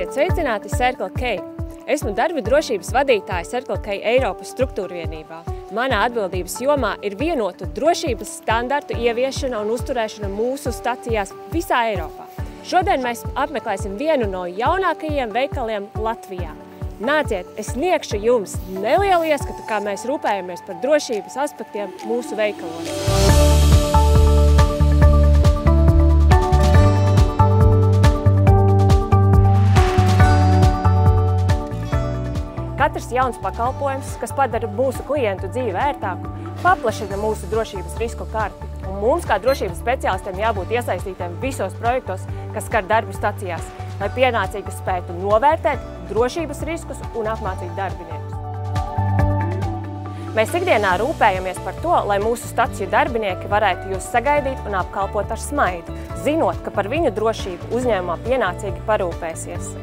Esiet sveicināti Circle K. Esmu darba drošības vadītāja Circle K Eiropas struktūrvienībā. Manā atbildības jomā ir vienotu drošības standartu ieviešana un uzturēšana mūsu stacijās visā Eiropā. Šodien mēs apmeklēsim vienu no jaunākajiem veikaliem Latvijā. Nāciet, es sniegšu jums nelielu ieskatu, kā mēs rūpējamies par drošības aspektiem mūsu veikalos. Katrs jauns pakalpojums, kas padara mūsu klientu dzīvi ērtāku, paplašina mūsu drošības risku karti. Un mums, kā drošības speciālistiem, jābūt iesaistītiem visos projektos, kas skar darbu stacijās, lai pienācīgi spētu novērtēt drošības riskus un apmācīt darbiniekus. Mēs ikdienā rūpējamies par to, lai mūsu staciju darbinieki varētu jūs sagaidīt un apkalpot ar smaidu, zinot, ka par viņu drošību uzņēmumā pienācīgi parūpēsies.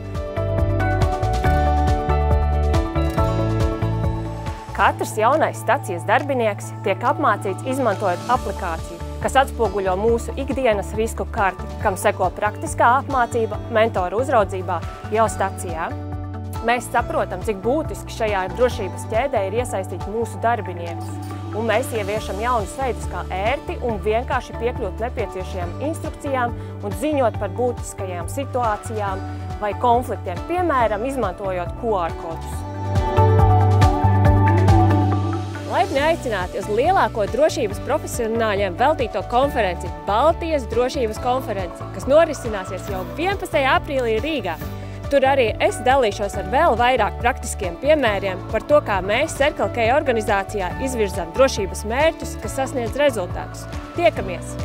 Katrs jaunais stacijas darbinieks tiek apmācīts izmantojot aplikāciju, kas atspoguļo mūsu ikdienas risku karti, kam seko praktiskā apmācība mentora uzraudzībā jau stacijā. Mēs saprotam, cik būtiski šajā drošības ķēdē ir iesaistīt mūsu darbiniekus, un mēs ieviešam jaunus veidus, kā ērti un vienkārši piekļūt nepieciešajām instrukcijām un ziņot par būtiskajām situācijām vai konfliktiem, piemēram, izmantojot QR kodus. Laipni aicināti uz lielāko drošības profesionāļiem veltīto konferenci Baltijas drošības konferenci, kas norisināsies jau 11. aprīlī Rīgā. Tur arī es dalīšos ar vēl vairāk praktiskiem piemēriem par to, kā mēs Circle K organizācijā izvirzām drošības mērķus, kas sasniedz rezultātus. Tiekamies!